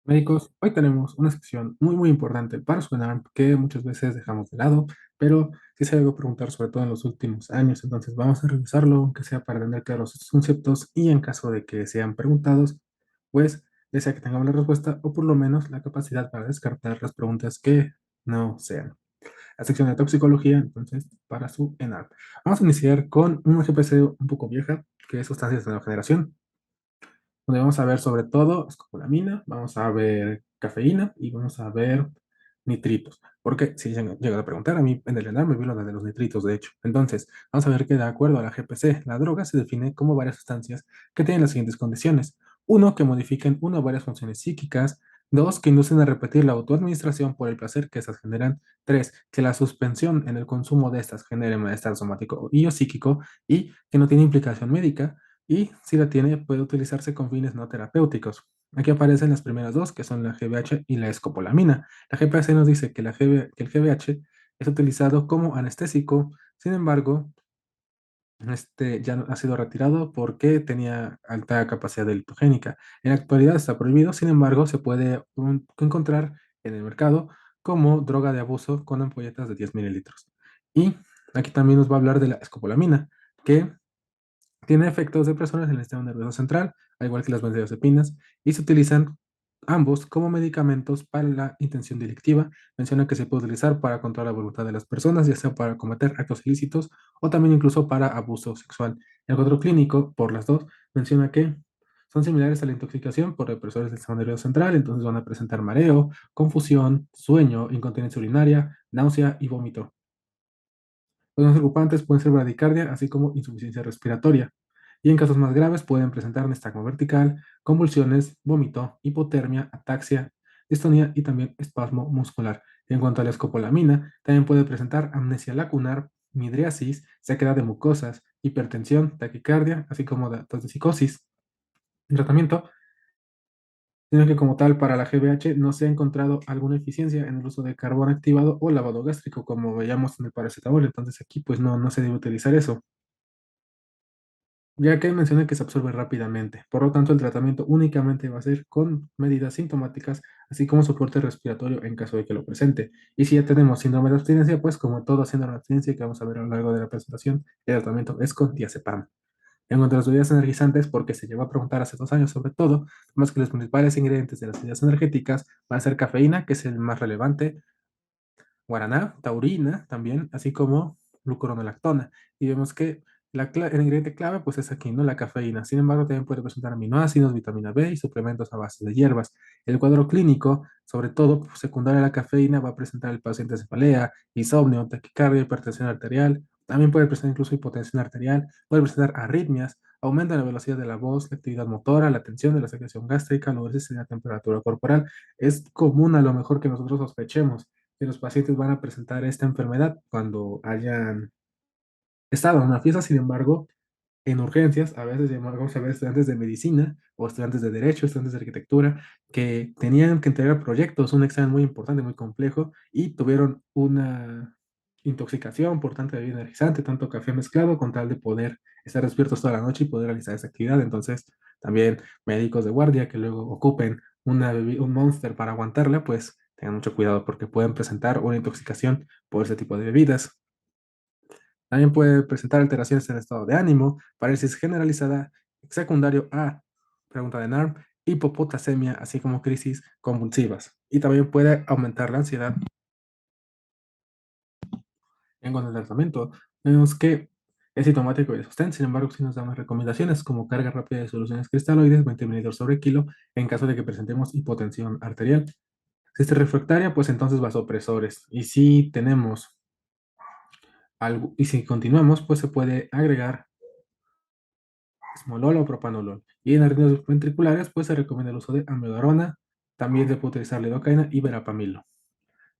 Médicos, hoy tenemos una sección muy importante para suenar que muchas veces dejamos de lado, pero sí se debe preguntar sobre todo en los últimos años, entonces vamos a revisarlo, aunque sea para tener claros estos conceptos y en caso de que sean preguntados, pues ya sea que tengamos la respuesta o por lo menos la capacidad para descartar las preguntas que no sean. La sección de toxicología, entonces, para su ENAR. Vamos a iniciar con una GPC un poco vieja, que es sustancias de nueva generación donde vamos a ver sobre todo escopolamina, vamos a ver cafeína y vamos a ver nitritos. Porque si llegan a preguntar, a mí en el ENAR me vino la de los nitritos, de hecho. Entonces, vamos a ver que de acuerdo a la GPC, la droga se define como varias sustancias que tienen las siguientes condiciones. Uno, que modifiquen una o varias funciones psíquicas. Dos, que inducen a repetir la autoadministración por el placer que estas generan. Tres, que la suspensión en el consumo de estas genere malestar somático y o psíquico y que no tiene implicación médica y si la tiene puede utilizarse con fines no terapéuticos. Aquí aparecen las primeras dos, que son la GBH y la escopolamina. La GPC nos dice que, que el GBH es utilizado como anestésico, sin embargo, ya ha sido retirado porque tenía alta capacidad delitogénica. En la actualidad está prohibido, sin embargo, se puede encontrar en el mercado como droga de abuso con ampolletas de 10 mililitros. Y aquí también nos va a hablar de la escopolamina, que tiene efectos depresores en el sistema nervioso central, al igual que las benzodiazepinas, y se utilizan ambos como medicamentos para la intención delictiva. Menciona que se puede utilizar para controlar la voluntad de las personas, ya sea para cometer actos ilícitos o también incluso para abuso sexual. El cuadro clínico, por las dos, menciona que son similares a la intoxicación por depresores del sistema nervioso central, entonces van a presentar mareo, confusión, sueño, incontinencia urinaria, náusea y vómito. Los más preocupantes pueden ser bradicardia, así como insuficiencia respiratoria. Y en casos más graves pueden presentar nistagmo vertical, convulsiones, vómito, hipotermia, ataxia, distonía y también espasmo muscular. En cuanto a la escopolamina, también puede presentar amnesia lacunar, midriasis, sequedad de mucosas, hipertensión, taquicardia, así como datos de psicosis. El tratamiento, sino que como tal para la GBH no se ha encontrado alguna eficiencia en el uso de carbón activado o lavado gástrico, como veíamos en el paracetamol. Entonces aquí pues no se debe utilizar eso, ya que menciona que se absorbe rápidamente. Por lo tanto, el tratamiento únicamente va a ser con medidas sintomáticas, así como soporte respiratorio en caso de que lo presente. Y si ya tenemos síndrome de abstinencia, pues como todo síndrome de abstinencia que vamos a ver a lo largo de la presentación, el tratamiento es con diazepam. En cuanto a las bebidas energizantes, porque se llegó a preguntar hace 2 años sobre todo, más que los principales ingredientes de las bebidas energéticas van a ser cafeína, que es el más relevante, guaraná, taurina también, así como glucuronolactona. Y vemos que el ingrediente clave pues es aquí, ¿no? La cafeína. Sin embargo, también puede presentar aminoácidos, vitamina B y suplementos a base de hierbas. El cuadro clínico, sobre todo pues, secundario a la cafeína, va a presentar el paciente cefalea, insomnio, taquicardia, hipertensión arterial. También puede presentar incluso hipotensión arterial, puede presentar arritmias, aumenta la velocidad de la voz, la actividad motora, la tensión de la secreción gástrica, la obesidad y la temperatura corporal. Es común a lo mejor que nosotros sospechemos que los pacientes van a presentar esta enfermedad cuando hayan estado en una fiesta. Sin embargo, en urgencias, a veces llegamos a ver estudiantes de medicina o estudiantes de derecho, estudiantes de arquitectura, que tenían que entregar proyectos, un examen muy importante, muy complejo, y tuvieron una intoxicación por tanta bebida energizante, tanto café mezclado, con tal de poder estar despiertos toda la noche y poder realizar esa actividad. Entonces, también médicos de guardia que luego ocupen un Monster para aguantarla, pues tengan mucho cuidado porque pueden presentar una intoxicación por ese tipo de bebidas. También puede presentar alteraciones en el estado de ánimo, parálisis generalizada, secundario a pregunta de NARM, hipopotasemia, así como crisis convulsivas. Y también puede aumentar la ansiedad. En cuanto al tratamiento, vemos que es sintomático y de sostén, sin embargo, sí nos da más recomendaciones como carga rápida de soluciones cristaloides, 20 mililitros sobre kilo, en caso de que presentemos hipotensión arterial. Si es refractaria, pues entonces vasopresores. Y si tenemos algo, y si continuamos, pues se puede agregar esmolol o propanolol. Y en arritmias ventriculares, pues se recomienda el uso de amiodarona, también se puede utilizar lidocaína y verapamilo.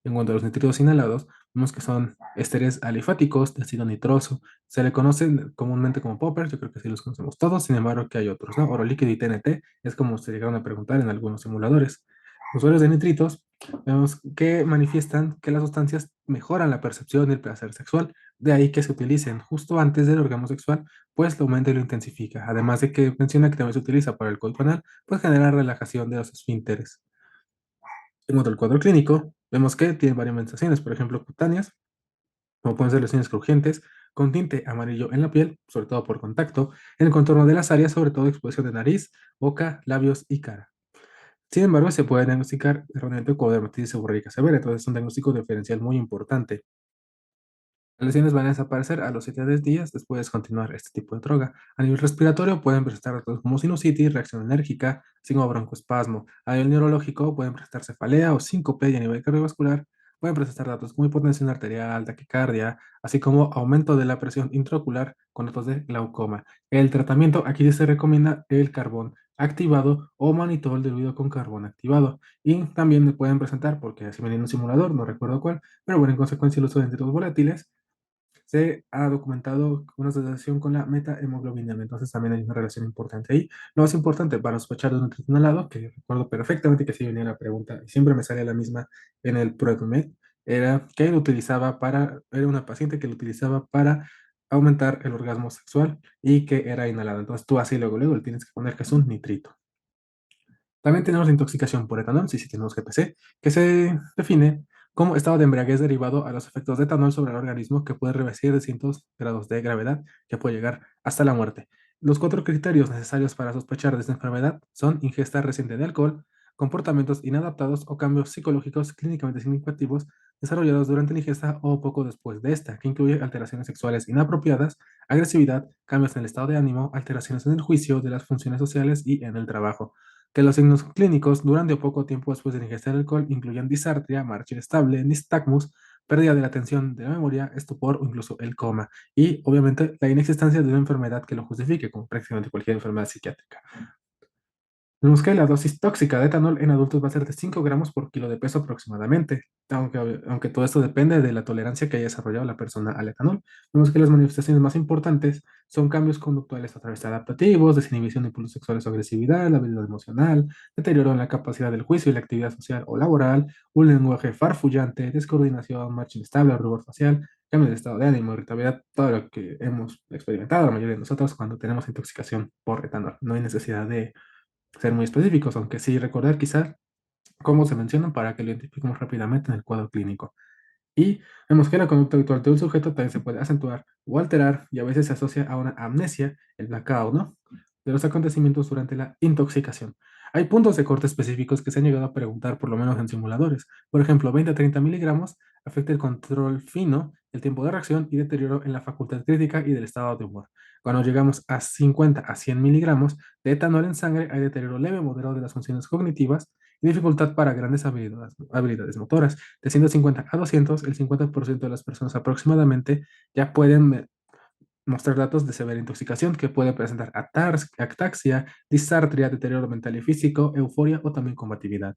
En cuanto a los nitritos inhalados, vemos que son esteres alifáticos de ácido nitroso. Se le conocen comúnmente como poppers, yo creo que sí los conocemos todos, sin embargo que hay otros, ¿no? Oro líquido y TNT es como se llegaron a preguntar en algunos simuladores. Los usuarios de nitritos vemos que manifiestan que las sustancias mejoran la percepción y el placer sexual, de ahí que se utilicen justo antes del orgasmo sexual, pues lo aumenta y lo intensifica. Además de que menciona que también se utiliza para el coito anal, pues genera relajación de los esfínteres. En cuanto al cuadro clínico, vemos que tiene varias manifestaciones, por ejemplo, cutáneas, como pueden ser lesiones crujientes, con tinte amarillo en la piel, sobre todo por contacto, en el contorno de las áreas, sobre todo exposición de nariz, boca, labios y cara. Sin embargo, se puede diagnosticar erróneamente como dermatitis seborreica severa, entonces es un diagnóstico diferencial muy importante. Las lesiones van a desaparecer a los 7 a 10 días después de descontinuar este tipo de droga. A nivel respiratorio pueden presentar reacciones como sinusitis, reacción enérgica, así como broncoespasmo. A nivel neurológico pueden presentar cefalea o síncope y a nivel cardiovascular pueden presentar datos como hipotensión arterial, taquicardia, así como aumento de la presión intraocular con datos de glaucoma. El tratamiento aquí se recomienda el carbón activado o manitol diluido con carbón activado. Y también pueden presentar, porque así venía en un simulador, no recuerdo cuál, pero bueno, en consecuencia el uso de dendritos volátiles se ha documentado una asociación con la metahemoglobina, entonces también hay una relación importante ahí. Lo más importante para sospechar de un nutrición inhalado, que recuerdo perfectamente que sí venía la pregunta y siempre me sale la misma en el PROECMED, era que lo utilizaba era una paciente que lo utilizaba para aumentar el orgasmo sexual y que era inhalado. Entonces tú así luego le tienes que poner que es un nitrito. También tenemos la intoxicación por etanol, sí, sí tenemos GPC, que se define como estado de embriaguez derivado a los efectos de etanol sobre el organismo que puede revertir distintos grados de gravedad que puede llegar hasta la muerte. Los cuatro criterios necesarios para sospechar de esta enfermedad son ingesta reciente de alcohol, comportamientos inadaptados o cambios psicológicos clínicamente significativos desarrollados durante la ingesta o poco después de esta, que incluye alteraciones sexuales inapropiadas, agresividad, cambios en el estado de ánimo, alteraciones en el juicio de las funciones sociales y en el trabajo que los signos clínicos durante o poco tiempo después de la ingesta de alcohol incluyen disartria, marcha inestable, nistagmus, pérdida de la atención, de la memoria, estupor o incluso el coma. Y obviamente la inexistencia de una enfermedad que lo justifique, como prácticamente cualquier enfermedad psiquiátrica. Vemos que la dosis tóxica de etanol en adultos va a ser de 5 gramos por kilo de peso aproximadamente, aunque todo esto depende de la tolerancia que haya desarrollado la persona al etanol. Vemos que las manifestaciones más importantes son cambios conductuales a través de adaptativos, desinhibición de impulsos sexuales o agresividad, la habilidad emocional, deterioro en la capacidad del juicio y la actividad social o laboral, un lenguaje farfullante, descoordinación, marcha inestable, rubor facial, cambio de estado de ánimo, irritabilidad, todo lo que hemos experimentado la mayoría de nosotros cuando tenemos intoxicación por etanol. No hay necesidad de ser muy específicos, aunque sí recordar quizás cómo se mencionan para que lo identifiquemos rápidamente en el cuadro clínico. Y vemos que la conducta habitual de un sujeto también se puede acentuar o alterar y a veces se asocia a una amnesia, el blackout, ¿no? De los acontecimientos durante la intoxicación. Hay puntos de corte específicos que se han llegado a preguntar, por lo menos en simuladores. Por ejemplo, 20 a 30 miligramos afecta el control fino, el tiempo de reacción y deterioro en la facultad crítica y del estado de humor. Cuando llegamos a 50 a 100 miligramos de etanol en sangre, hay deterioro leve o moderado de las funciones cognitivas y dificultad para grandes habilidades motoras. De 150 a 200, el 50% de las personas aproximadamente ya pueden mostrar datos de severa intoxicación que puede presentar ataxia, disartria, deterioro mental y físico, euforia o también combatividad.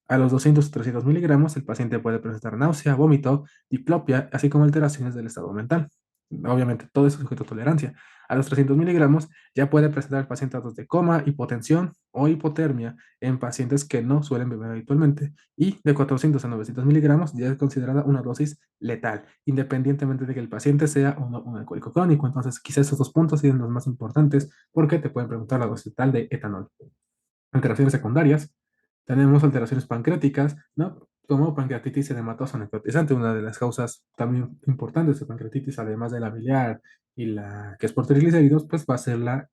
A los 200-300 miligramos, el paciente puede presentar náusea, vómito, diplopia, así como alteraciones del estado mental. Obviamente, todo eso es sujeto a tolerancia. A los 300 miligramos ya puede presentar el paciente datos de coma, hipotensión o hipotermia en pacientes que no suelen beber habitualmente. Y de 400 a 900 miligramos ya es considerada una dosis letal, independientemente de que el paciente sea o no un alcohólico crónico. Entonces, quizás esos dos puntos sean los más importantes porque te pueden preguntar la dosis letal de etanol. Alteraciones secundarias. Tenemos alteraciones pancreáticas, ¿no? Como pancreatitis edematosa necrotizante, una de las causas también importantes de pancreatitis, además de la biliar y la que es por triglicéridos, pues va a ser la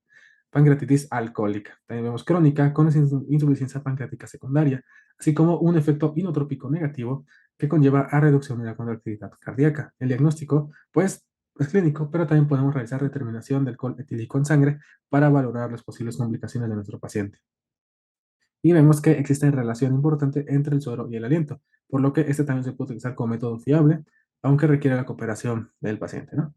pancreatitis alcohólica. También vemos crónica con insuficiencia pancreática secundaria, así como un efecto inotrópico negativo que conlleva a reducción de la contractilidad cardíaca. El diagnóstico, pues, es clínico, pero también podemos realizar determinación del alcohol etílico en sangre para valorar las posibles complicaciones de nuestro paciente. Y vemos que existe relación importante entre el suero y el aliento, por lo que este también se puede utilizar como método fiable, aunque requiere la cooperación del paciente, ¿no?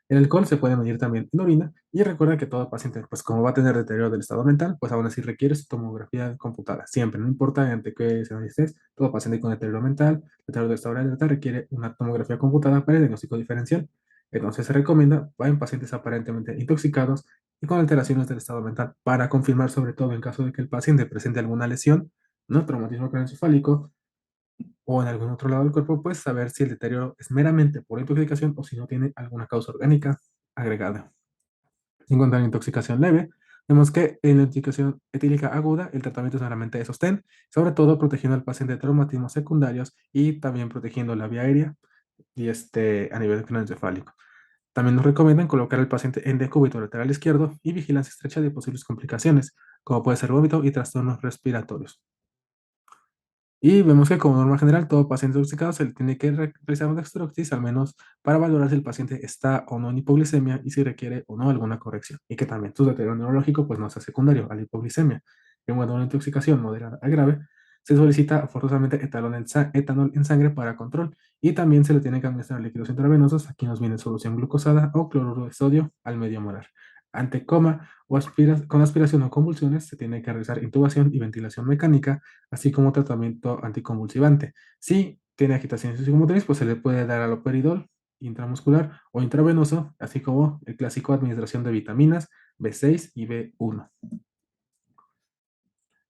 El alcohol se puede medir también en orina y recuerda que todo paciente, pues como va a tener deterioro del estado mental, pues aún así requiere su tomografía computada. Siempre, no importa ante qué escenario estés, todo paciente con deterioro mental, deterioro del estado de alerta requiere una tomografía computada para el diagnóstico diferencial. Entonces se recomienda va en pacientes aparentemente intoxicados y con alteraciones del estado mental para confirmar sobre todo en caso de que el paciente presente alguna lesión, no traumatismo craneoencefálico, o en algún otro lado del cuerpo, pues saber si el deterioro es meramente por intoxicación o si no tiene alguna causa orgánica agregada. En cuanto a la intoxicación leve, Vemos que en la intoxicación etílica aguda, el tratamiento es solamente de sostén, sobre todo protegiendo al paciente de traumatismos secundarios y también protegiendo la vía aérea y a nivel craneoencefálico. También nos recomiendan colocar al paciente en decúbito lateral izquierdo y vigilancia estrecha de posibles complicaciones, como puede ser vómito y trastornos respiratorios. Y vemos que como norma general, todo paciente intoxicado se le tiene que realizar una dextroxis al menos para valorar si el paciente está o no en hipoglicemia y si requiere o no alguna corrección. Y que también su deterioro neurológico pues no sea secundario a la hipoglicemia. En cuanto a una intoxicación moderada a grave, se solicita forzosamente etanol en sangre para control y también se le tiene que administrar líquidos intravenosos. Aquí nos viene solución glucosada o cloruro de sodio al medio molar. Ante coma o con aspiración o convulsiones, se tiene que realizar intubación y ventilación mecánica así como tratamiento anticonvulsivante. Si tiene agitación psicomotriz, pues se le puede dar aloperidol intramuscular o intravenoso, así como el clásico administración de vitaminas B6 y B1.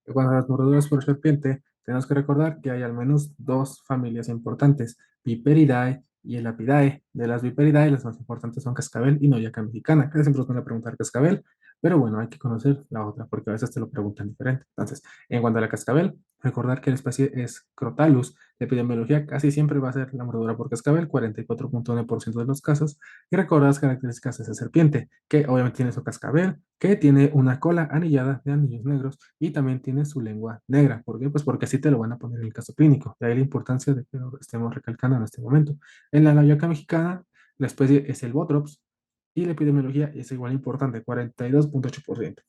En cuanto a las mordeduras por serpiente, tenemos que recordar que hay al menos dos familias importantes, Viperidae y Elapidae. De las Viperidae, las más importantes son cascabel y noyaca mexicana. Casi siempre nos van a preguntar cascabel, pero bueno, hay que conocer la otra porque a veces te lo preguntan diferente. Entonces, en cuanto a la cascabel, recordar que la especie es Crotalus. La epidemiología casi siempre va a ser la mordedura por cascabel, 44.1% de los casos. Y recordar las características de esa serpiente, que obviamente tiene su cascabel, que tiene una cola anillada de anillos negros y también tiene su lengua negra. ¿Por qué? Pues porque así te lo van a poner en el caso clínico. De ahí la importancia de que lo estemos recalcando en este momento. En la Nayoca mexicana, la especie es el Botrops y la epidemiología es igual importante, 42.8%.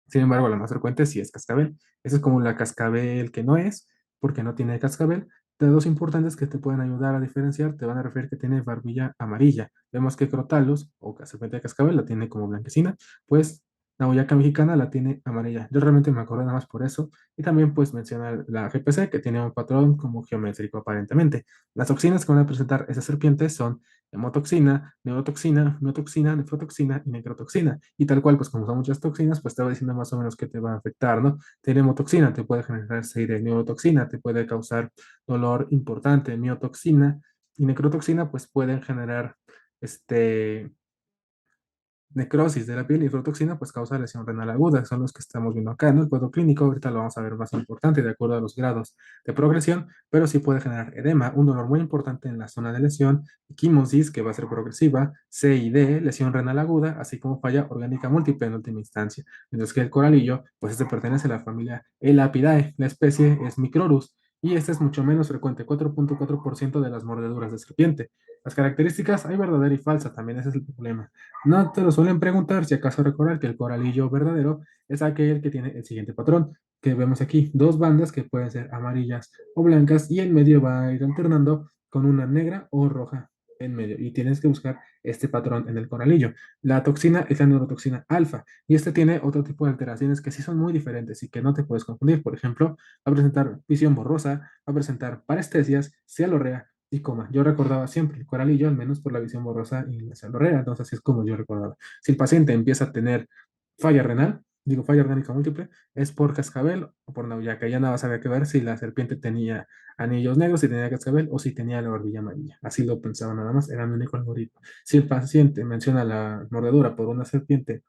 Sin embargo, la más frecuente sí es cascabel. Esa es como la cascabel que no es, porque no tiene cascabel. De dos importantes que te pueden ayudar a diferenciar, te van a referir que tiene barbilla amarilla. Vemos que Crotalus, o serpiente de cascabel, la tiene como blanquecina, pues la huyaca mexicana la tiene amarilla. Yo realmente me acuerdo nada más por eso. Y también pues menciona la GPC, que tiene un patrón como geométrico aparentemente. Las toxinas que van a presentar esas serpientes son hemotoxina, neurotoxina, miotoxina, nefrotoxina y necrotoxina. Y tal cual, pues como son muchas toxinas, pues te va diciendo más o menos qué te va a afectar, ¿no? Tener hemotoxina te puede generar seire, neurotoxina te puede causar dolor importante, miotoxina y necrotoxina pues pueden generar este necrosis de la piel y fluotoxina pues causa lesión renal aguda, son los que estamos viendo acá, ¿no? El cuadro clínico, ahorita lo vamos a ver más importante de acuerdo a los grados de progresión, pero sí puede generar edema, un dolor muy importante en la zona de lesión, quimosis que va a ser progresiva, C y D, lesión renal aguda, así como falla orgánica múltiple en última instancia, mientras que el coralillo, pues este pertenece a la familia Elapidae, la especie es Microrus, y este es mucho menos frecuente, 4.4% de las mordeduras de serpiente. Las características hay verdadera y falsa, también ese es el problema. No te lo suelen preguntar si acaso recordar que el coralillo verdadero es aquel que tiene el siguiente patrón, que vemos aquí, dos bandas que pueden ser amarillas o blancas y en medio va a ir alternando con una negra o roja en medio y tienes que buscar este patrón en el coralillo. La toxina es la neurotoxina alfa y este tiene otro tipo de alteraciones que sí son muy diferentes y que no te puedes confundir. Por ejemplo, va a presentar visión borrosa, va a presentar parestesias, cialorrea y coma. Yo recordaba siempre el coralillo, al menos por la visión borrosa y la cialorrea, entonces así es como yo recordaba. Si el paciente empieza a tener falla renal, digo falla orgánica múltiple, es por cascabel o por nauyaca. Ya nada más había que ver si la serpiente tenía anillos negros, si tenía cascabel o si tenía la barbilla amarilla. Así lo pensaba nada más, era mi único algoritmo. Si el paciente menciona la mordedura por una serpiente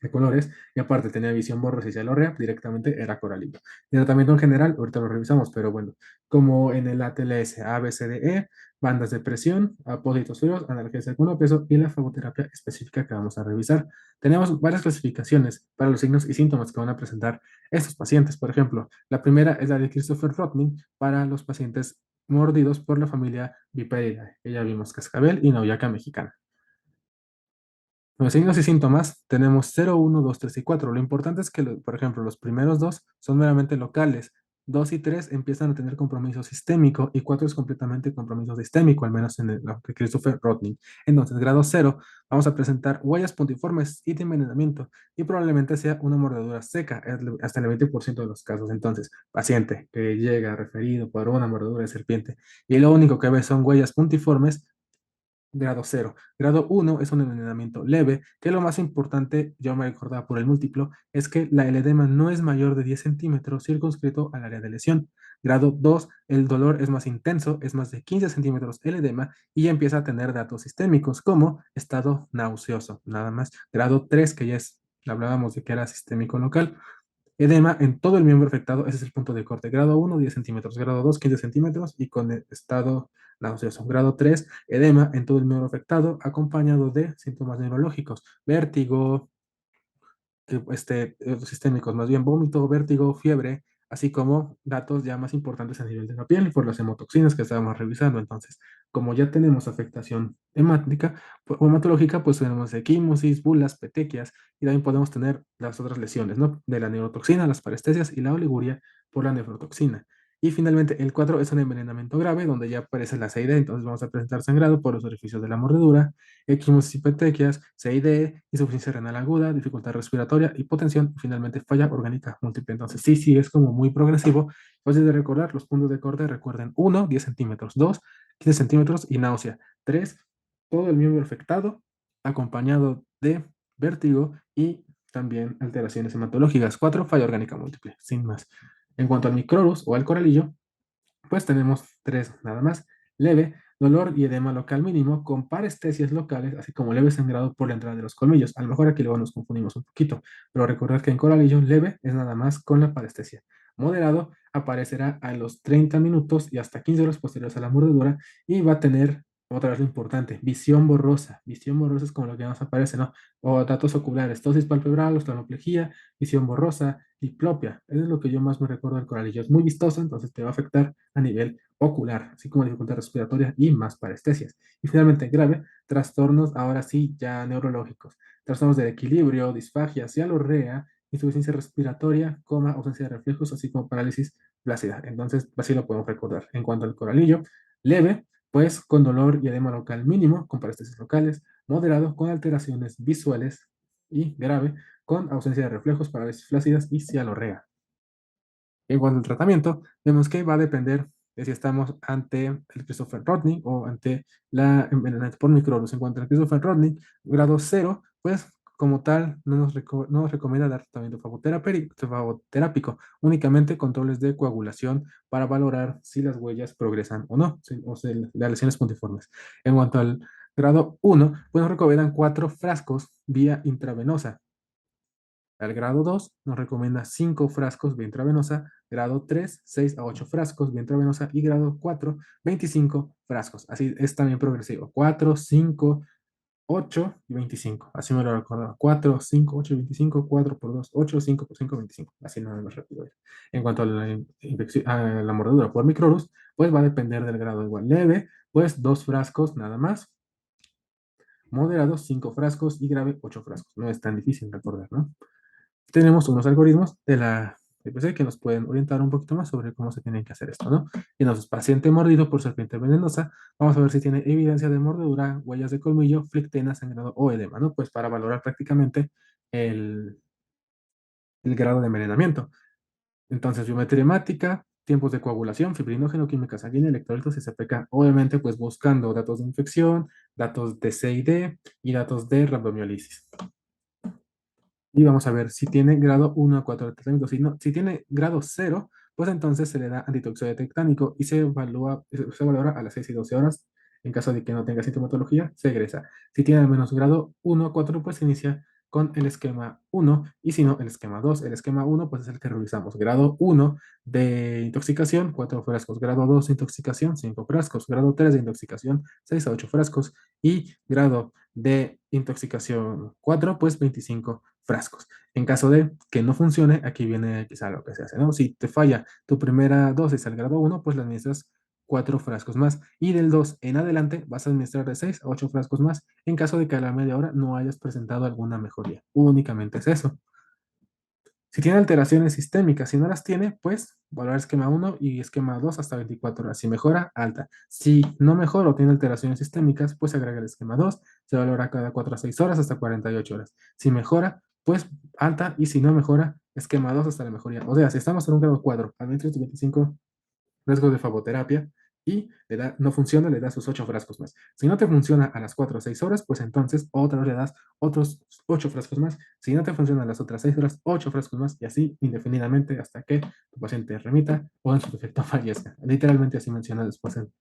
de colores y aparte tenía visión borrosa y cialorrea, directamente era coralillo. El tratamiento en general, ahorita lo revisamos, pero bueno, como en el ATLS, ABCDE, bandas de presión, apósitos fríos, analgesia con peso y la fagoterapia específica que vamos a revisar. Tenemos varias clasificaciones para los signos y síntomas que van a presentar estos pacientes. Por ejemplo, la primera es la de Christopher Rotman para los pacientes mordidos por la familia Viperidae. Ya vimos cascabel y nauyaca mexicana. Los signos y síntomas tenemos 0, 1, 2, 3 y 4. Lo importante es que, por ejemplo, los primeros dos son meramente locales. 2 y 3 empiezan a tener compromiso sistémico y 4 es completamente compromiso sistémico, al menos en lo que Christopher Rodney. Entonces, grado 0, vamos a presentar huellas puntiformes y de envenenamiento y probablemente sea una mordedura seca, hasta el 20% de los casos. Entonces, paciente que llega referido por una mordedura de serpiente y lo único que ve son huellas puntiformes, grado 0. Grado 1 es un envenenamiento leve, que lo más importante, yo me acordaba por el múltiplo, es que el edema no es mayor de 10 centímetros circunscrito al área de lesión. Grado 2, el dolor es más intenso, es más de 15 centímetros el edema y ya empieza a tener datos sistémicos como estado nauseoso, nada más. Grado 3, que ya es hablábamos de que era sistémico local. Edema en todo el miembro afectado, ese es el punto de corte. Grado 1, 10 centímetros. Grado 2, 15 centímetros. Y con el estado nauseoso. Grado 3, edema en todo el miembro afectado, acompañado de síntomas neurológicos. Vértigo, sistémicos, más bien vómito, vértigo, fiebre, así como datos ya más importantes a nivel de la piel por las hemotoxinas que estábamos revisando. Entonces, como ya tenemos afectación hemática o hematológica, pues tenemos equimosis, bulas, petequias, y también podemos tener las otras lesiones, ¿no? De la neurotoxina, las parestesias y la oliguria por la nefrotoxina. Y finalmente, el 4 es un envenenamiento grave, donde ya aparece la CID, entonces vamos a presentar sangrado por los orificios de la mordedura, equimosis y petequias, CID, insuficiencia renal aguda, dificultad respiratoria, hipotensión y finalmente falla orgánica múltiple. Entonces, sí, sí, es como muy progresivo. Fácil de recordar, los puntos de corte, recuerden, 1, 10 centímetros, 2, 15 centímetros y náusea. 3, todo el miembro afectado, acompañado de vértigo y también alteraciones hematológicas. 4, falla orgánica múltiple, sin más. En cuanto al microrus o al coralillo, pues tenemos tres nada más. Leve, dolor y edema local mínimo con parestesias locales, así como leve sangrado por la entrada de los colmillos. A lo mejor aquí luego nos confundimos un poquito, pero recordar que en coralillo leve es nada más con la parestesia. Moderado aparecerá a los 30 minutos y hasta 15 horas posteriores a la mordedura y va a tener, otra vez lo importante, visión borrosa. Visión borrosa es como lo que nos aparece, ¿no? O datos oculares, tosis palpebral, oftalmoplejía, visión borrosa, diplopia. Eso es lo que yo más me recuerdo del coralillo. Es muy vistoso, entonces te va a afectar a nivel ocular, así como dificultad respiratoria y más parestesias. Y finalmente, grave, trastornos ahora sí ya neurológicos. Trastornos del equilibrio, disfagia, cialorrea, insuficiencia respiratoria, coma, ausencia de reflejos, así como parálisis flácida. Entonces, así lo podemos recordar. En cuanto al coralillo, leve, pues con dolor y edema local mínimo, con parestesias locales, moderado, con alteraciones visuales y grave, con ausencia de reflejos, parálisis flácidas y cialorrea. En cuanto al tratamiento, vemos que va a depender de si estamos ante el Christopher Rodney o ante la envenenamiento por microbios. En cuanto al Christopher Rodney, grado 0, pues como tal no nos recomienda dar tratamiento fagoterápico, únicamente controles de coagulación para valorar si las huellas progresan o no, o sea, las lesiones puntiformes. En cuanto al grado 1, pues nos recomiendan 4 frascos vía intravenosa. Al grado 2 nos recomienda 5 frascos vía intravenosa, grado 3, 6 a 8 frascos vía intravenosa y grado 4, 25 frascos. Así es también progresivo. 4, 5, 8 y 25. Así me lo recuerdo. 4, 5, 8 y 25, 4 por 2, 8, 5 por 5, 25. Así no es más rápido. En cuanto a a la mordedura por microrus, pues va a depender del grado igual leve, pues 2 frascos nada más. Moderado, 5 frascos y grave, 8 frascos. No es tan difícil recordar, ¿no? Tenemos unos algoritmos de la EPC que nos pueden orientar un poquito más sobre cómo se tiene que hacer esto, ¿no? Y entonces, paciente mordido por serpiente venenosa, vamos a ver si tiene evidencia de mordedura, huellas de colmillo, flictena, sangrado o edema, ¿no? Pues para valorar prácticamente el, el grado de envenenamiento. Entonces, biometría hemática, tiempos de coagulación, fibrinógeno, química sanguínea, electrolitos y CPK. Obviamente, pues buscando datos de infección, datos de CID y datos de rabdomiolisis. Y vamos a ver si tiene grado 1 a 4 de tratamiento. Si tiene grado 0, pues entonces se le da antitoxoide tectánico y se valora a las 6 y 12 horas. En caso de que no tenga sintomatología, se egresa. Si tiene al menos grado 1 a 4, pues se inicia con el esquema 1 y si no, el esquema 2. El esquema 1, pues es el que revisamos. Grado 1 de intoxicación, 4 frascos. Grado 2 de intoxicación, 5 frascos. Grado 3 de intoxicación, 6 a 8 frascos. Y grado de intoxicación 4, pues 25 frascos. En caso de que no funcione, aquí viene quizá lo que se hace, ¿no? Si te falla tu primera dosis al grado 1, pues le administras 4 frascos más. Y del 2 en adelante vas a administrar de 6 a 8 frascos más en caso de que a la media hora no hayas presentado alguna mejoría. Únicamente es eso. Si tiene alteraciones sistémicas, si no las tiene, pues valorar esquema 1 y esquema 2 hasta 24 horas. Si mejora, alta. Si no mejora o tiene alteraciones sistémicas, pues agrega el esquema 2, se valora cada 4 a 6 horas hasta 48 horas. Si mejora, pues alta y si no mejora, esquema 2 hasta la mejoría. O sea, si estamos en un grado 4, administra 25 frascos de fagoterapia y no funciona, le das sus 8 frascos más. Si no te funciona a las 4 o 6 horas, pues entonces otra vez le das otros 8 frascos más. Si no te funciona a las otras 6 horas, 8 frascos más y así indefinidamente hasta que tu paciente remita o en su defecto fallezca. Literalmente así menciona después en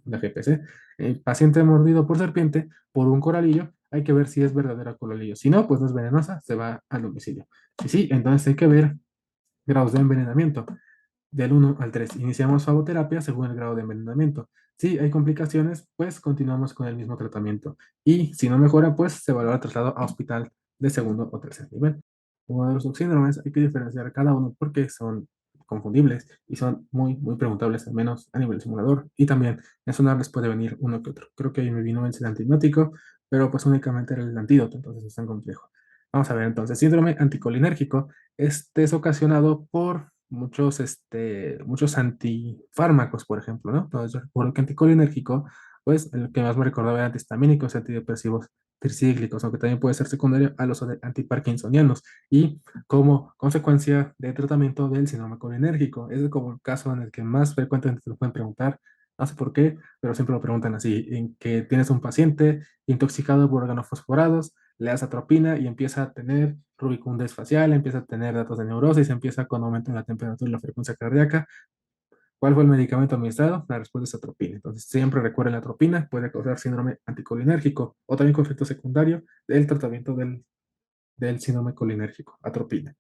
la GPC. El paciente mordido por serpiente por un coralillo hay que ver si es verdadera cololillo. Si no, pues no es venenosa, se va al domicilio. Si sí, entonces hay que ver grados de envenenamiento del 1 al 3. Iniciamos fagoterapia según el grado de envenenamiento. Si hay complicaciones, pues continuamos con el mismo tratamiento. Y si no mejora, pues se evalúa traslado a hospital de segundo o tercer nivel. Como de los subsíndromes, hay que diferenciar cada uno porque son confundibles y son muy preguntables, al menos a nivel simulador. Y también en sonar les puede venir uno que otro. Creo que ahí me vino el antibiótico, pero pues únicamente era el antídoto, entonces es tan complejo. Vamos a ver entonces, síndrome anticolinérgico. Este es ocasionado por muchos antifármacos, por ejemplo, ¿no? Entonces, yo recuerdo que anticolinérgico, pues el que más me recordaba era antihistamínicos, antidepresivos tricíclicos, aunque también puede ser secundario al uso de antiparkinsonianos y como consecuencia de tratamiento del síndrome colinérgico. Es como el caso en el que más frecuentemente te lo pueden preguntar, no sé por qué, pero siempre lo preguntan así, en que tienes un paciente intoxicado por organofosforados, le das atropina y empieza a tener rubicundez facial, empieza a tener datos de neurosis, empieza con aumento en la temperatura y la frecuencia cardíaca. ¿Cuál fue el medicamento administrado? La respuesta es atropina. Entonces, siempre recuerden la atropina, puede causar síndrome anticolinérgico o también conflicto secundario del tratamiento del síndrome colinérgico, atropina.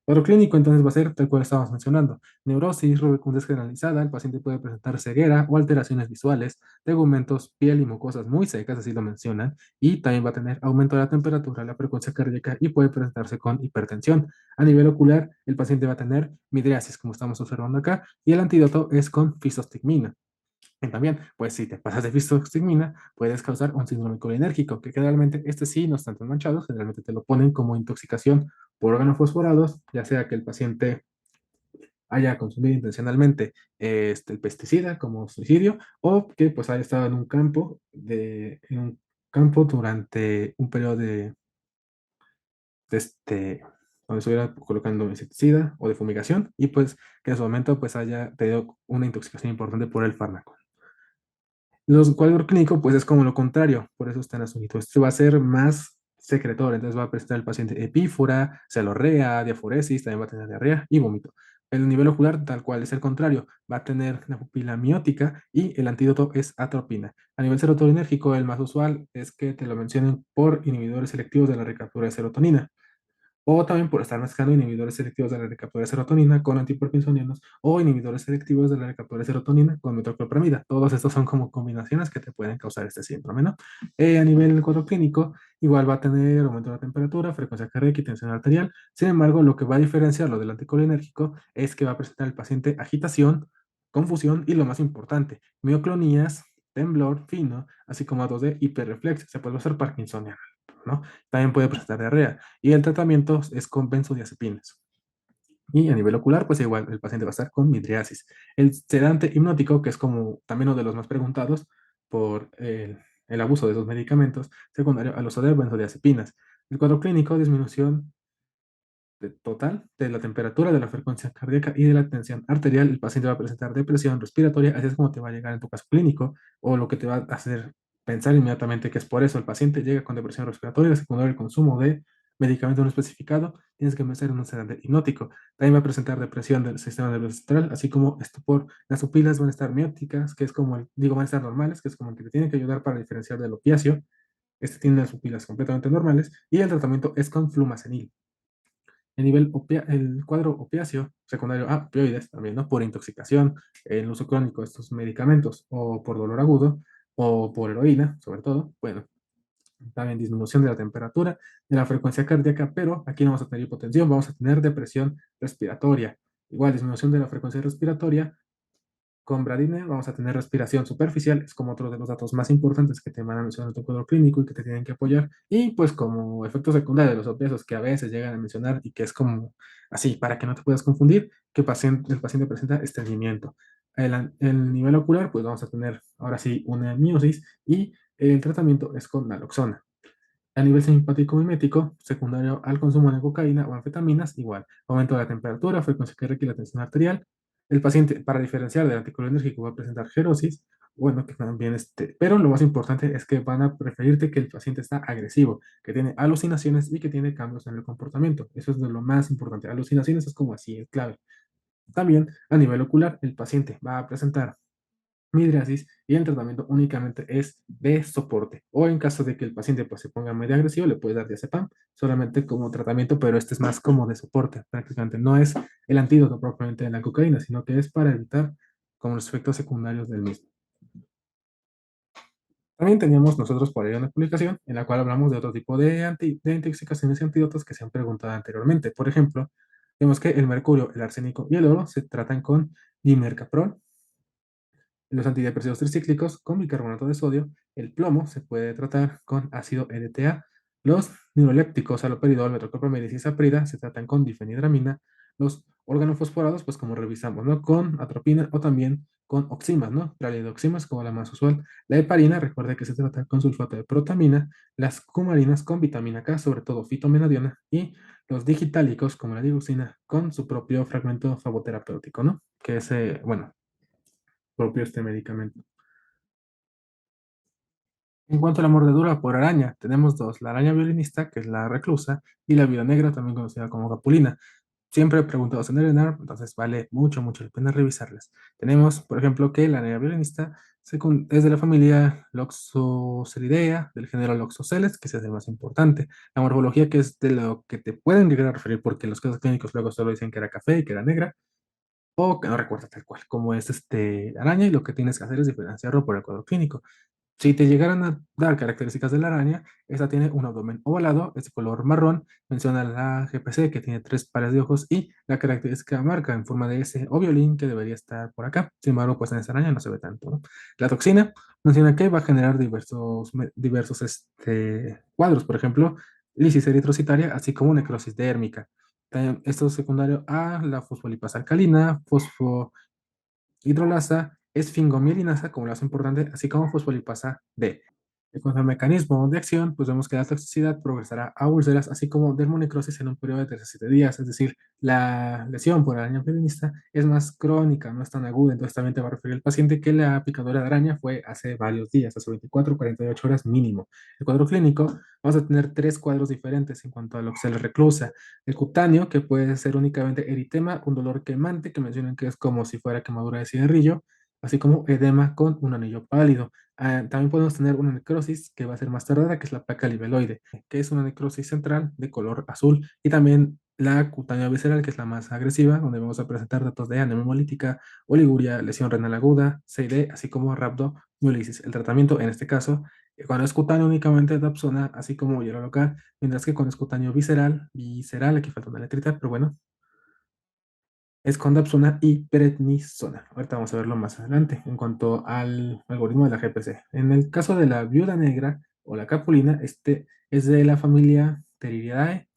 Cuadro clínico entonces va a ser tal cual estábamos mencionando. Neurosis, rubicundez generalizada, el paciente puede presentar ceguera o alteraciones visuales, tegumentos, piel y mucosas muy secas, así lo mencionan, y también va a tener aumento de la temperatura, la frecuencia cardíaca y puede presentarse con hipertensión. A nivel ocular, el paciente va a tener midriasis, como estamos observando acá, y el antídoto es con fisostigmina. Y también, pues si te pasas de fisostigmina, puedes causar un síndrome colinérgico, que generalmente este sí no están tan manchados, generalmente te lo ponen como intoxicación por organofosforados, ya sea que el paciente haya consumido intencionalmente el pesticida como suicidio o que pues haya estado en un campo durante un periodo de donde estuviera colocando insecticida o de fumigación y pues que en su momento pues haya tenido una intoxicación importante por el fármaco. Los cuadro clínico, pues es como lo contrario, por eso están asumidos. Este va a ser más secretor, entonces va a presentar el paciente epífora, celorrea, diaforesis, también va a tener diarrea y vómito. El nivel ocular, tal cual, es el contrario, va a tener la pupila miótica y el antídoto es atropina. A nivel serotoninérgico, el más usual es que te lo mencionen por inhibidores selectivos de la recaptura de serotonina o también por estar mezclando inhibidores selectivos de la recaptura de serotonina con antiparkinsonianos o inhibidores selectivos de la recaptura de serotonina con metoclopramida. Todos estos son como combinaciones que te pueden causar este síndrome, ¿no? A nivel del cuadro clínico, igual va a tener aumento de la temperatura, frecuencia cardíaca y tensión arterial. Sin embargo, lo que va a diferenciarlo del anticolinérgico es que va a presentar el paciente agitación, confusión y lo más importante, mioclonías, temblor fino, así como datos de hiperreflexia. Se puede ser parkinsoniano, ¿no? También puede presentar diarrea y el tratamiento es con benzodiazepinas. Y a nivel ocular, pues igual el paciente va a estar con midriasis. El sedante hipnótico, que es como también uno de los más preguntados por el abuso de esos medicamentos, secundario al uso de benzodiazepinas. El cuadro clínico, disminución total de la temperatura, de la frecuencia cardíaca y de la tensión arterial. El paciente va a presentar depresión respiratoria, así es como te va a llegar en tu caso clínico, o lo que te va a hacer pensar inmediatamente que es por eso el paciente llega con depresión respiratoria, secundaria al consumo de medicamento no especificado, tienes que empezar en un sedante hipnótico. También va a presentar depresión del sistema nervioso central, así como estupor. Las pupilas van a estar mióticas, que es como, digo, van a estar normales, que es como el que te tiene que ayudar para diferenciar del opiáceo. Este tiene las pupilas completamente normales y el tratamiento es con flumazenil. El cuadro opiáceo secundario a opioides también, ¿no? Por intoxicación, el uso crónico de estos medicamentos o por dolor agudo o por heroína, sobre todo, bueno, también disminución de la temperatura, de la frecuencia cardíaca, pero aquí no vamos a tener hipotensión, vamos a tener depresión respiratoria. Igual, disminución de la frecuencia respiratoria, con Bradine vamos a tener respiración superficial, es como otro de los datos más importantes que te van a mencionar en tu cuadro clínico y que te tienen que apoyar. Y pues como efecto secundario de los opiáceos que a veces llegan a mencionar y que es como así, para que no te puedas confundir, que el paciente presenta estreñimiento. El nivel ocular, pues vamos a tener ahora sí una miosis y el tratamiento es con naloxona. A nivel simpático mimético, secundario al consumo de cocaína o anfetaminas, igual, aumento de la temperatura, frecuencia cardíaca y la tensión arterial. El paciente, para diferenciar del anticolinérgico, va a presentar gerosis, bueno, que también pero lo más importante es que van a preferirte que el paciente está agresivo, que tiene alucinaciones y que tiene cambios en el comportamiento. Eso es de lo más importante. Alucinaciones es como así, es clave. También, a nivel ocular, el paciente va a presentar midriasis y el tratamiento únicamente es de soporte. O en caso de que el paciente pues, se ponga medio agresivo, le puede dar diazepam solamente como tratamiento, pero este es más como de soporte prácticamente. No es el antídoto propiamente de la cocaína, sino que es para evitar como los efectos secundarios del mismo. También teníamos nosotros por ahí una publicación en la cual hablamos de otro tipo de intoxicaciones y antídotos que se han preguntado anteriormente. Por ejemplo, vemos que el mercurio, el arsénico y el oro se tratan con dimercaprol, los antidepresivos tricíclicos con bicarbonato de sodio, el plomo se puede tratar con ácido EDTA, los neurolépticos, haloperidol, metoclopramida y cisaprida se tratan con difenidramina, los organofosforados, pues como revisamos, ¿no? Con atropina o también con oximas, ¿no? Pralidoximas como la más usual. La heparina, recuerda que se trata con sulfato de protamina, las cumarinas con vitamina K, sobre todo fitomenadiona, y los digitálicos como la digoxina con su propio fragmento fagoterapéutico, ¿no? Que es, bueno, propio este medicamento. En cuanto a la mordedura por araña, tenemos dos, la araña violinista, que es la reclusa, y la viuda negra, también conocida como capulina. Siempre preguntados en el ENAR, entonces vale mucho, mucho la pena revisarlas. Tenemos, por ejemplo, que la araña violinista es de la familia Loxoscelidea, del género Loxoceles, que es el más importante. La morfología, que es de lo que te pueden llegar a referir, porque los casos clínicos luego solo dicen que era café y que era negra, o que no recuerda tal cual, como es este araña, y lo que tienes que hacer es diferenciarlo por el cuadro clínico. Si te llegaran a dar características de la araña, esta tiene un abdomen ovalado, es de color marrón, menciona la GPC que tiene tres pares de ojos y la característica marca en forma de S o violín que debería estar por acá. Sin embargo, pues en esta araña no se ve tanto, ¿no? La toxina menciona que va a generar diversos cuadros, por ejemplo, lisis eritrocitaria, así como necrosis dérmica. Esto es secundario a la fosfolipasa alcalina, hidrolasa, esfingomielinasa como la más importante, así como fosfolipasa D. En cuanto al mecanismo de acción, pues vemos que la toxicidad progresará a úlceras, así como dermonecrosis en un periodo de 3 a 7 días, es decir, la lesión por araña violinista es más crónica, no es tan aguda, entonces también te va a referir al paciente que la picadura de araña fue hace varios días, hace 24 o 48 horas mínimo. El cuadro clínico, vamos a tener tres cuadros diferentes en cuanto a lo que se le reclusa. El cutáneo, que puede ser únicamente eritema, un dolor quemante, que mencionan que es como si fuera quemadura de cigarrillo, así como edema con un anillo pálido. También podemos tener una necrosis que va a ser más tardada, que es la placa libeloide, que es una necrosis central de color azul, y también la cutánea visceral, que es la más agresiva, donde vamos a presentar datos de anemia hemolítica, oliguria, lesión renal aguda, CID, así como rhabdomiolisis. El tratamiento, en este caso, cuando es cutáneo únicamente Dapsona, así como hielo local, mientras que cuando es cutáneo visceral, aquí falta una letrita, pero bueno, es Condapsona y Prednisona. Ahorita vamos a verlo más adelante en cuanto al algoritmo de la GPC. En el caso de la viuda negra o la capulina, este es de la familia Pteriridae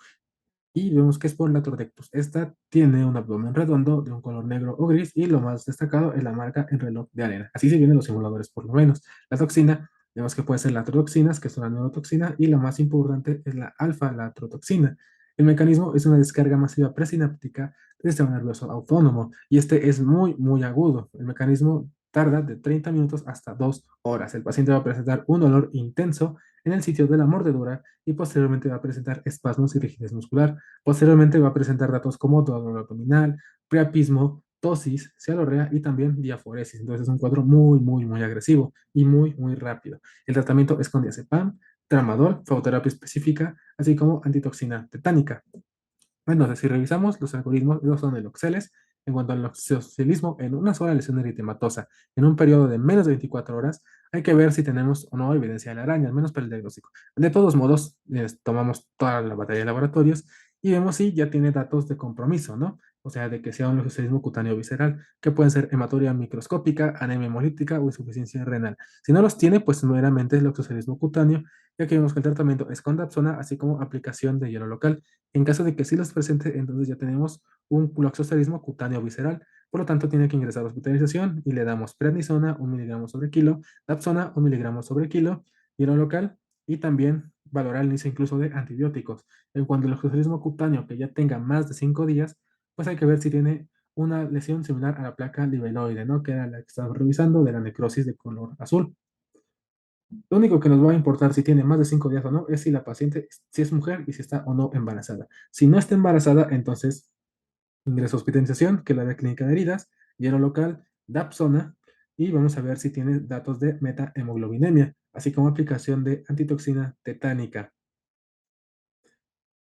y vemos que es por Latrodectus. Esta tiene un abdomen redondo de un color negro o gris y lo más destacado es la marca en reloj de arena. Así se vienen los simuladores por lo menos. La toxina, vemos que puede ser la atrotoxina, que es una neurotoxina, y la más importante es la alfa-latrotoxina. El mecanismo es una descarga masiva presináptica del sistema nervioso autónomo y este es muy, muy agudo. El mecanismo tarda de 30 minutos hasta 2 horas. El paciente va a presentar un dolor intenso en el sitio de la mordedura y posteriormente va a presentar espasmos y rigidez muscular. Posteriormente va a presentar datos como dolor abdominal, priapismo, tosis, cialorrea y también diaforesis. Entonces es un cuadro muy, muy, muy agresivo y muy, muy rápido. El tratamiento es con diazepam, tramadol, fototerapia específica, así como antitoxina tetánica. Entonces, si revisamos los algoritmos, los son el oxeles, en cuanto al oxocilismo, en una sola lesión eritematosa, en un periodo de menos de 24 horas, hay que ver si tenemos o no evidencia de la araña, al menos para el diagnóstico. De todos modos, tomamos toda la batería de laboratorios y vemos si ya tiene datos de compromiso, ¿no? O sea, de que sea un leucocilismo cutáneo visceral, que pueden ser hematuria microscópica, anemia hemolítica o insuficiencia renal. Si no los tiene, pues meramente es leucocilismo cutáneo, ya que vemos que el tratamiento es con Dapsona, así como aplicación de hielo local. En caso de que sí los presente, entonces ya tenemos un loxocelismo cutáneo visceral. Por lo tanto, tiene que ingresar a hospitalización y le damos prednisona, 1 mg/kg, dapsona, 1 mg/kg, hielo local y también valorar el inicio incluso de antibióticos. En cuanto al loxocelismo cutáneo que ya tenga más de 5 días, pues hay que ver si tiene una lesión similar a la placa libeloide, ¿no? Que era la que estamos revisando de la necrosis de color azul. Lo único que nos va a importar si tiene más de 5 días o no es si la paciente, si es mujer y si está o no embarazada. Si no está embarazada, entonces ingreso a hospitalización, que es la de clínica de heridas, hielo local, Dapsona, y vamos a ver si tiene datos de metahemoglobinemia, así como aplicación de antitoxina tetánica.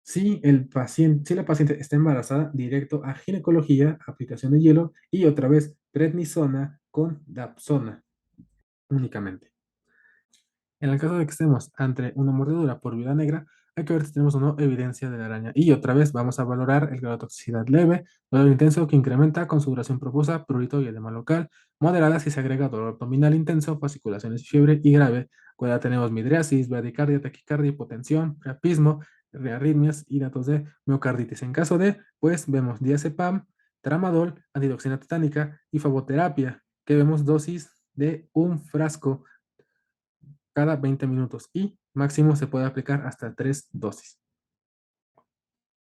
Si la paciente está embarazada, directo a ginecología, aplicación de hielo y otra vez prednisona con dapsona únicamente. En el caso de que estemos ante una mordedura por viuda negra, hay que ver si tenemos o no evidencia de la araña. Y otra vez vamos a valorar el grado de toxicidad leve, dolor intenso que incrementa con sudoración profusa, prurito y edema local, moderada si se agrega dolor abdominal intenso, fasciculaciones y fiebre, y grave cuando tenemos midriasis, bradicardia, taquicardia, hipotensión, priapismo, arritmias y datos de miocarditis. En caso de, pues vemos diazepam, tramadol, antidoxina tetánica y fagoterapia, que vemos dosis de un frasco cada 20 minutos y máximo se puede aplicar hasta 3 dosis.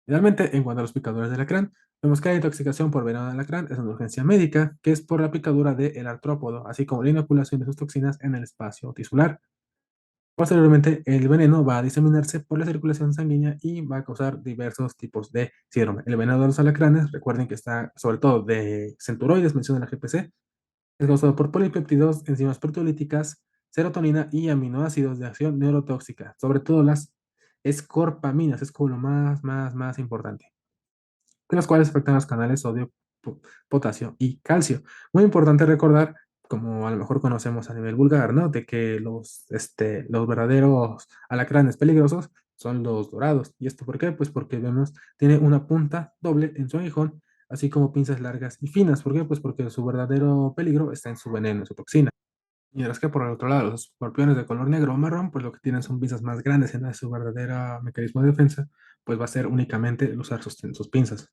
Finalmente, en cuanto a los picadores de alacrán, vemos que la intoxicación por veneno de alacrán es una urgencia médica, que es por la picadura del artrópodo, así como la inoculación de sus toxinas en el espacio tisular. Posteriormente, el veneno va a diseminarse por la circulación sanguínea y va a causar diversos tipos de síndrome. El veneno de los alacranes, recuerden que está sobre todo de centuroides, menciona la GPC, es causado por polipéptidos, enzimas proteolíticas, serotonina y aminoácidos de acción neurotóxica, sobre todo las escorpaminas, es como lo más importante, de los cuales afectan los canales sodio, potasio y calcio. Muy importante recordar, como a lo mejor conocemos a nivel vulgar, ¿no? De que los verdaderos alacranes peligrosos son los dorados. ¿Y esto por qué? Pues porque vemos, tiene una punta doble en su aguijón, así como pinzas largas y finas. ¿Por qué? Pues porque su verdadero peligro está en su veneno, en su toxina. Mientras que por el otro lado, los escorpiones de color negro o marrón, pues lo que tienen son pinzas más grandes en su verdadero mecanismo de defensa, pues va a ser únicamente el usar sus pinzas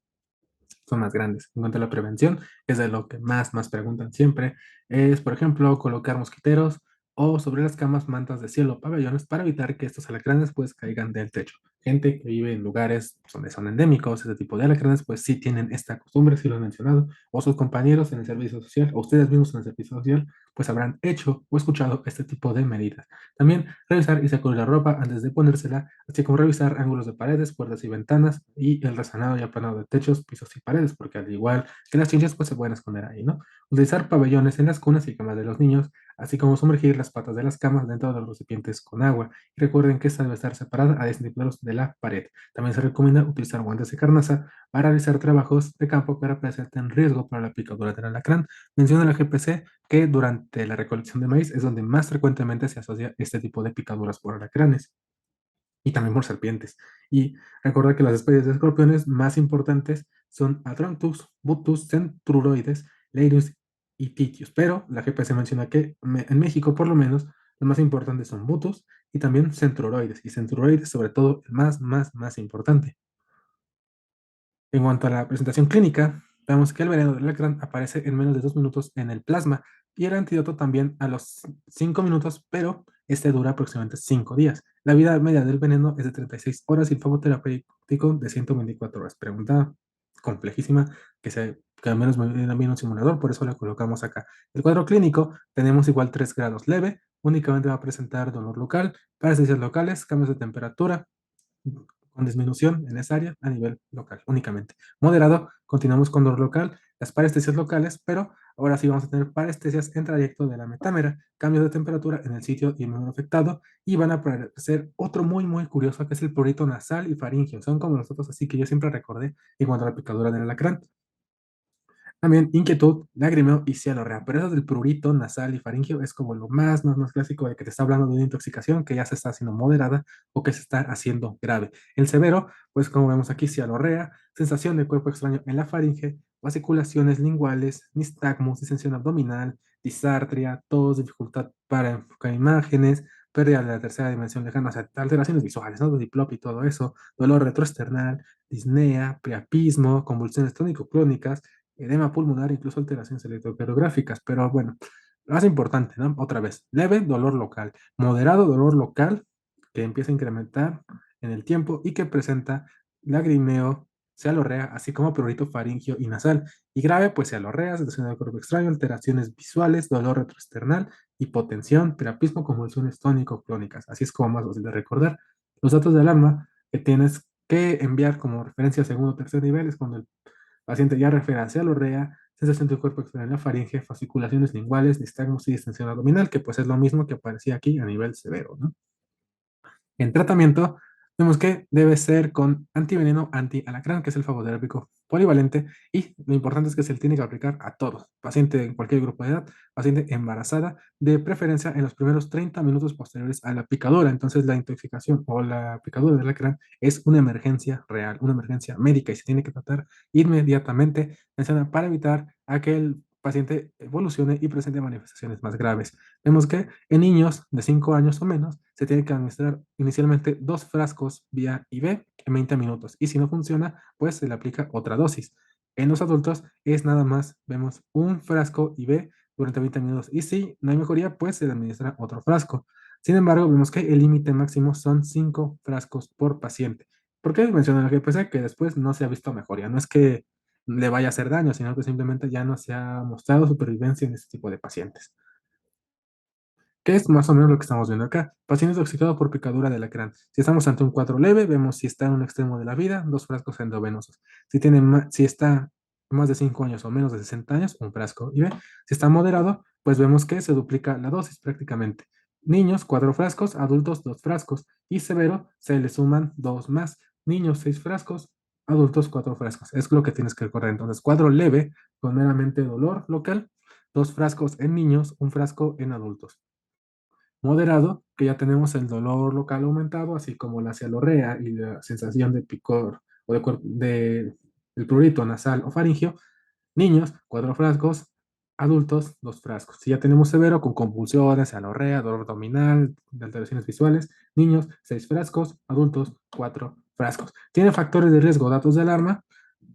son más grandes. En cuanto a la prevención, que es de lo que más preguntan siempre, es, por ejemplo, colocar mosquiteros o sobre las camas mantas de cielo o pabellones para evitar que estos alacranes pues caigan del techo. Gente que vive en lugares donde son endémicos, ese tipo de alacranes, pues sí tienen esta costumbre, si lo he mencionado, o sus compañeros en el servicio social, o ustedes mismos en el servicio social, pues habrán hecho o escuchado este tipo de medidas. También revisar y sacudir la ropa antes de ponérsela, así como revisar ángulos de paredes, puertas y ventanas y el resanado y aplanado de techos, pisos y paredes, porque al igual que las chinches, pues se pueden esconder ahí, ¿no? Utilizar pabellones en las cunas y camas de los niños, así como sumergir las patas de las camas dentro de los recipientes con agua. Y recuerden que esta debe estar separada a 10 centímetros de la pared. También se recomienda utilizar guantes de carnaza para realizar trabajos de campo que representen riesgo para la picadura del alacrán. Menciona la GPC que durante la recolección de maíz es donde más frecuentemente se asocia este tipo de picaduras por alacranes y también por serpientes. Y recordar que las especies de escorpiones más importantes son Atranthus, Buctus, Centruroides, Leirus y Titius. Pero la GPC menciona que en México, por lo menos, los más importantes son Buctus y también Centruroides. Y Centruroides, sobre todo, el más importante. En cuanto a la presentación clínica, vemos que el veneno del alacrán aparece en menos de 2 minutos en el plasma y el antídoto también a los 5 minutos, pero este dura aproximadamente 5 días. La vida media del veneno es de 36 horas y el farmacoterapéutico de 124 horas. Pregunta complejísima que al menos me viene bien un simulador, por eso la colocamos acá. El cuadro clínico tenemos igual 3 grados leve, únicamente va a presentar dolor local, parestesias locales, cambios de temperatura, con disminución en esa área a nivel local únicamente. Moderado, continuamos con dolor local, las parestesias locales, pero ahora sí vamos a tener parestesias en trayecto de la metámera, cambios de temperatura en el sitio y el miembro afectado, y van a aparecer otro muy curioso que es el prurito nasal y faríngeo. Son como los otros así que yo siempre recordé en cuanto a la picadura del alacrán. También inquietud, lagrimeo y cialorrea. Pero eso del prurito nasal y faringio es como lo más clásico de que te está hablando de una intoxicación que ya se está haciendo moderada o que se está haciendo grave. El severo, pues como vemos aquí, cialorrea, sensación de cuerpo extraño en la faringe, vasiculaciones linguales, nistagmus, distensión abdominal, disartria, tos, dificultad para enfocar imágenes, pérdida de la tercera dimensión lejana, o sea, alteraciones visuales, ¿no? Diplop y todo eso, dolor retroesternal, disnea, priapismo, convulsiones tónico-clónicas, edema pulmonar, incluso alteraciones electrocardiográficas, pero bueno, lo más importante, ¿no? Otra vez, leve dolor local, moderado dolor local que empieza a incrementar en el tiempo y que presenta lagrimeo, cialorrea, así como prurito faríngeo y nasal. Y grave, pues cialorrea, sensación del cuerpo extraño, alteraciones visuales, dolor retroesternal, hipotensión, priapismo, convulsiones tónico-clónicas. Así es como más fácil de recordar. Los datos de alarma que tienes que enviar como referencia a segundo o tercer nivel es cuando el paciente ya refiere a cialorrea, sensación del cuerpo exterior en la faringe, fasciculaciones linguales, nistagmus y distensión abdominal, que pues es lo mismo que aparecía aquí a nivel severo, ¿no? En tratamiento, vemos que debe ser con antiveneno anti-alacrán, que es el favoterápico polivalente, y lo importante es que se le tiene que aplicar a todos, paciente en cualquier grupo de edad, paciente embarazada, de preferencia en los primeros 30 minutos posteriores a la picadura. Entonces, la intoxicación o la picadura del alacrán es una emergencia real, una emergencia médica y se tiene que tratar inmediatamente para evitar a que el paciente evolucione y presente manifestaciones más graves. Vemos que en niños de 5 años o menos se tiene que administrar inicialmente 2 frascos vía IV en 20 minutos y si no funciona, pues se le aplica otra dosis. En los adultos es nada más, vemos un frasco IV durante 20 minutos y si no hay mejoría, pues se le administra otro frasco. Sin embargo, vemos que el límite máximo son 5 frascos por paciente. ¿Por qué menciona el GPC? Que después no se ha visto mejoría. No es que le vaya a hacer daño, sino que simplemente ya no se ha mostrado supervivencia en este tipo de pacientes. ¿Qué es más o menos lo que estamos viendo acá? Paciente intoxicado por picadura de alacrán. Si estamos ante un cuadro leve, vemos si está en un extremo de la vida, 2 frascos endovenosos. Si está más de 5 años o menos de 60 años, un frasco IV. Si está moderado, pues vemos que se duplica la dosis prácticamente. Niños, 4 frascos, adultos, 2 frascos. Y severo, se le suman 2 más. Niños, 6 frascos, adultos, 4 frascos. Es lo que tienes que recordar. Entonces, cuadro leve, con meramente dolor local, 2 frascos en niños, un frasco en adultos. Moderado, que ya tenemos el dolor local aumentado, así como la cialorrea y la sensación de picor o del prurito nasal o faringio. Niños, 4 frascos. Adultos, 2 frascos. Si ya tenemos severo con convulsiones, cialorrea, dolor abdominal, de alteraciones visuales. Niños, 6 frascos. Adultos, 4 frascos. ¿Tiene factores de riesgo, datos de alarma?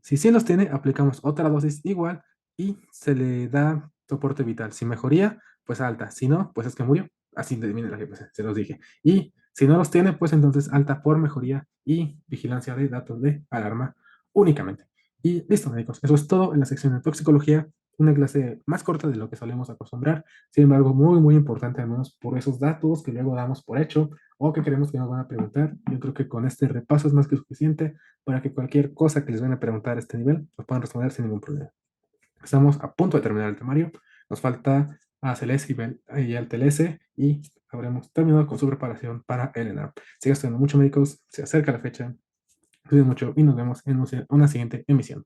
Si sí los tiene, aplicamos otra dosis igual y se le da soporte vital. Si mejoría, pues alta. Si no, pues es que murió. Así termina la GPC, se los dije. Y si no los tiene, pues entonces alta por mejoría y vigilancia de datos de alarma únicamente. Y listo, médicos. Eso es todo en la sección de toxicología. Una clase más corta de lo que solemos acostumbrar. Sin embargo, muy, muy importante, al menos por esos datos que luego damos por hecho o que creemos que nos van a preguntar. Yo creo que con este repaso es más que suficiente para que cualquier cosa que les vayan a preguntar a este nivel los puedan responder sin ningún problema. Estamos a punto de terminar el temario. Nos falta a Celeste y al TLS y habremos terminado con su preparación para el ENARM. Sigue estudiando mucho, médicos. Se acerca la fecha. Cuiden mucho y nos vemos en una siguiente emisión.